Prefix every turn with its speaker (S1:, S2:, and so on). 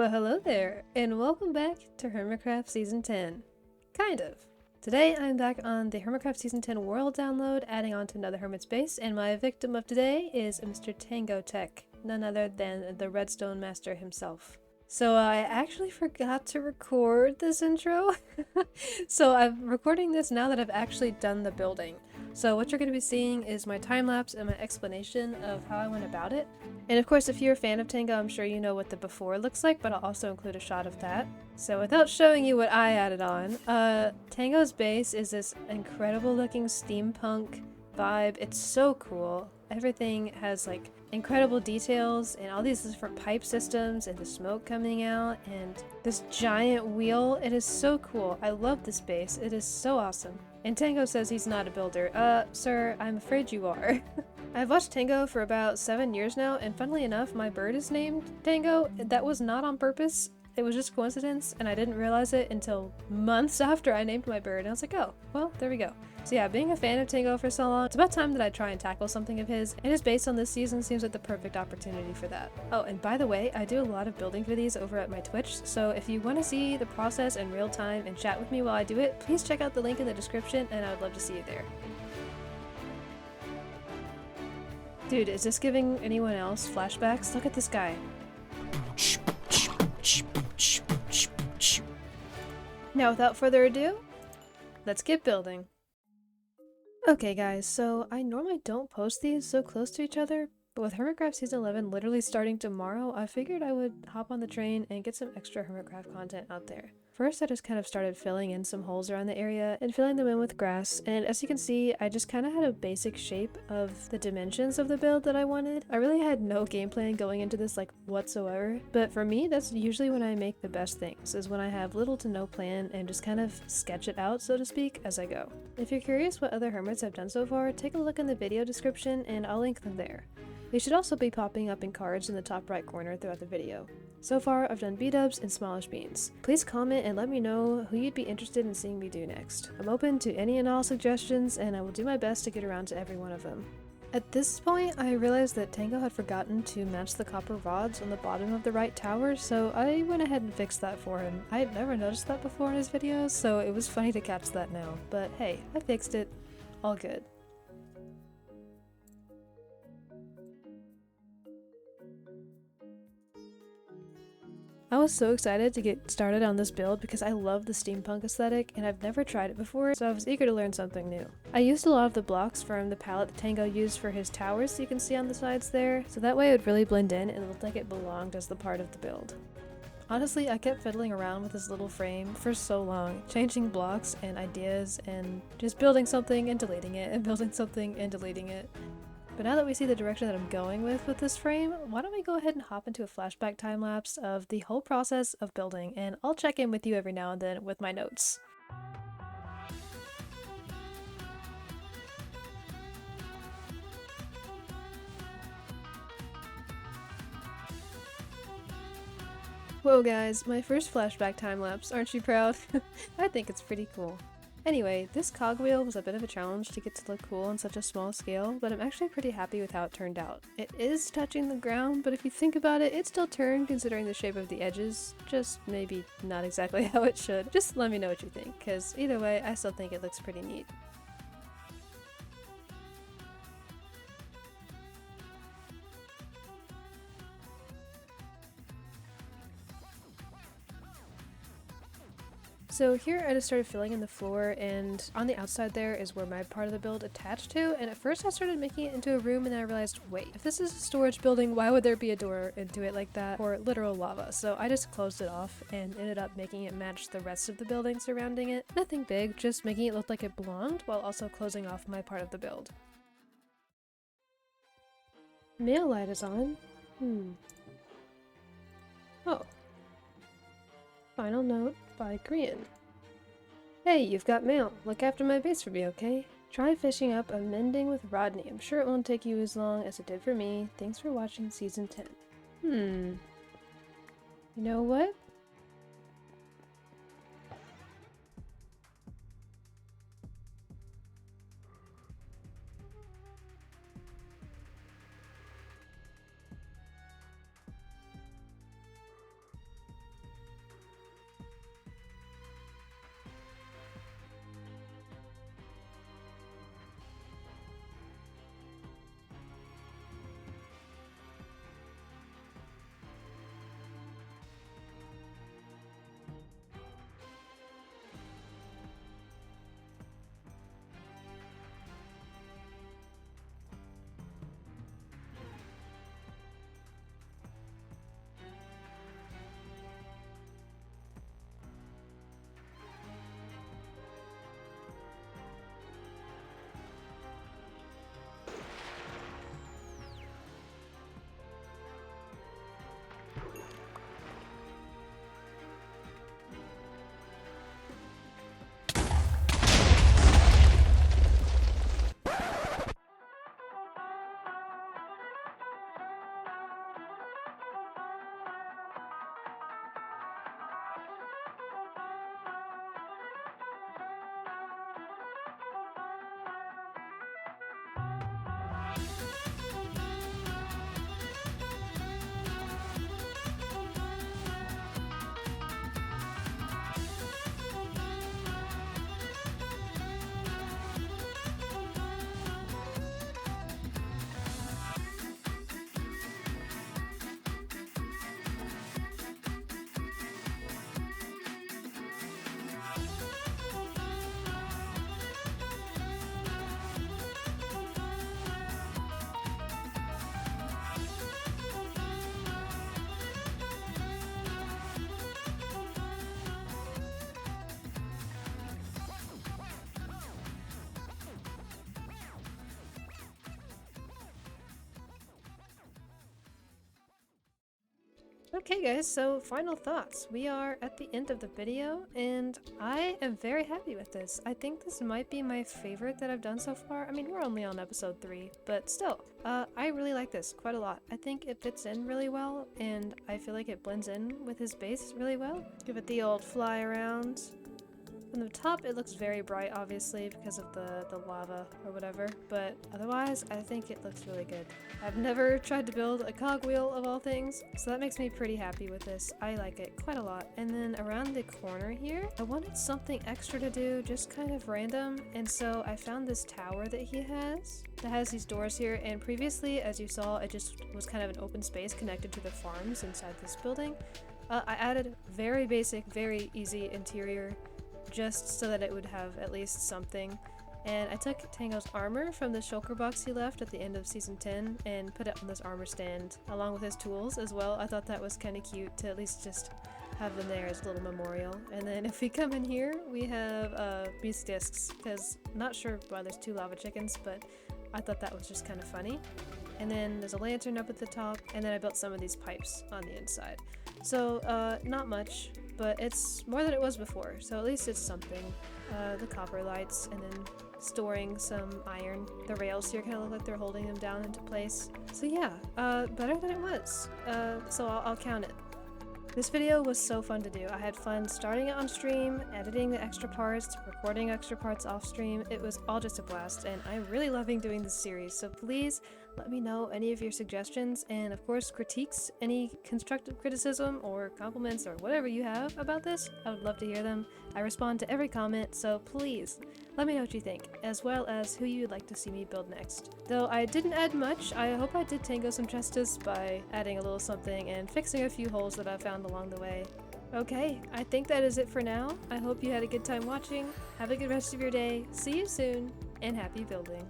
S1: Well, hello there, and welcome back to Hermitcraft Season 10. Kind of. Today, I'm back on the Hermitcraft Season 10 world download, adding on to another Hermit's base, and my victim of today is Mr. TangoTek, none other than the Redstone Master himself. So I actually forgot to record this intro, so I'm recording this now that I've actually done the building. So what you're going to be seeing is my time-lapse and my explanation of how I went about it. And of course, if you're a fan of Tango, I'm sure you know what the before looks like, but I'll also include a shot of that. So without showing you what I added on, Tango's base is this incredible looking steampunk vibe. It's so cool. Everything has like incredible details and all these different pipe systems and the smoke coming out and this giant wheel. It is so cool. I love this base. It is so awesome. And Tango says he's not a builder. Sir, I'm afraid you are. I've watched Tango for about 7 years now, and funnily enough, my bird is named Tango. That was not on purpose. It was just coincidence, and I didn't realize it until months after I named my bird, and I was like, oh, well, there we go. So yeah, being a fan of Tango for so long, it's about time that I try and tackle something of his, and his base on this season seems like the perfect opportunity for that. Oh, and by the way, I do a lot of building for these over at my Twitch, so if you want to see the process in real time and chat with me while I do it, please check out the link in the description, and I would love to see you there. Dude, is this giving anyone else flashbacks? Look at this guy. Now, without further ado, let's get building. Okay guys, so I normally don't post these so close to each other, but with Hermitcraft Season 11 literally starting tomorrow, I figured I would hop on the train and get some extra Hermitcraft content out there. First, I just kind of started filling in some holes around the area and filling them in with grass, and as you can see, I just kind of had a basic shape of the dimensions of the build that I wanted. I really had no game plan going into this like whatsoever, but for me, that's usually when I make the best things, is when I have little to no plan and just kind of sketch it out, so to speak, as I go. If you're curious what other hermits I've done so far, take a look in the video description and I'll link them there. They should also be popping up in cards in the top right corner throughout the video. So far, I've done B-dubs and smallish beans. Please comment and let me know who you'd be interested in seeing me do next. I'm open to any and all suggestions, and I will do my best to get around to every one of them. At this point, I realized that Tango had forgotten to match the copper rods on the bottom of the right tower, so I went ahead and fixed that for him. I had never noticed that before in his videos, so it was funny to catch that now. But hey, I fixed it. All good. I was so excited to get started on this build because I love the steampunk aesthetic and I've never tried it before, so I was eager to learn something new. I used a lot of the blocks from the palette that Tango used for his towers, so you can see on the sides there, so that way it would really blend in and it looked like it belonged as the part of the build. Honestly, I kept fiddling around with this little frame for so long, changing blocks and ideas and just building something and deleting it and building something and deleting it. But now that we see the direction that I'm going with this frame, why don't we go ahead and hop into a flashback time-lapse of the whole process of building, and I'll check in with you every now and then with my notes. Whoa guys, my first flashback time-lapse, aren't you proud? I think it's pretty cool. Anyway, this cogwheel was a bit of a challenge to get to look cool on such a small scale, but I'm actually pretty happy with how it turned out. It is touching the ground, but if you think about it, it still turned considering the shape of the edges. Just maybe not exactly how it should. Just let me know what you think, because either way, I still think it looks pretty neat. So here I just started filling in the floor, and on the outside there is where my part of the build attached to, and at first I started making it into a room and then I realized, wait, if this is a storage building, why would there be a door into it like that, or literal lava? So I just closed it off and ended up making it match the rest of the building surrounding it. Nothing big, just making it look like it belonged while also closing off my part of the build. Mail light is on. Oh. Final note by Korean. Hey, you've got mail. Look after my base for me, okay? Try fishing up a mending with Rodney. I'm sure it won't take you as long as it did for me. Thanks for watching Season 10. You know what? Okay guys, so final thoughts. We are at the end of the video and I am very happy with this. I think this might be my favorite that I've done so far. I mean, we're only on episode 3, but still, I really like this quite a lot. I think it fits in really well and I feel like it blends in with his base really well. Give it the old fly around. From the top, it looks very bright, obviously, because of the lava or whatever, but otherwise, I think it looks really good. I've never tried to build a cogwheel of all things, so that makes me pretty happy with this. I like it quite a lot. And then around the corner here, I wanted something extra to do, just kind of random, and so I found this tower that he has that has these doors here, and previously, as you saw, it just was kind of an open space connected to the farms inside this building. I added very basic, very easy interior just so that it would have at least something. And I took Tango's armor from the shulker box he left at the end of season 10 and put it on this armor stand along with his tools as well. I thought that was kind of cute to at least just have them there as a little memorial. And then if we come in here, we have beast discs, because I'm not sure why there's 2 lava chickens, but I thought that was just kind of funny. And then there's a lantern up at the top, and then I built some of these pipes on the inside. So not much, but it's more than it was before, so at least it's something. The copper lights, and then storing some iron. The rails here kind of look like they're holding them down into place. So yeah, better than it was. So I'll count it. This video was so fun to do. I had fun starting it on stream, editing the extra parts, recording extra parts off stream. It was all just a blast, and I'm really loving doing this series, so please let me know any of your suggestions, and of course critiques, any constructive criticism or compliments or whatever you have about this. I would love to hear them. I respond to every comment, so please let me know what you think, as well as who you'd like to see me build next. Though I didn't add much, I hope I did Tango some justice by adding a little something and fixing a few holes that I found along the way. Okay, I think that is it for now. I hope you had a good time watching. Have a good rest of your day. See you soon, and happy building.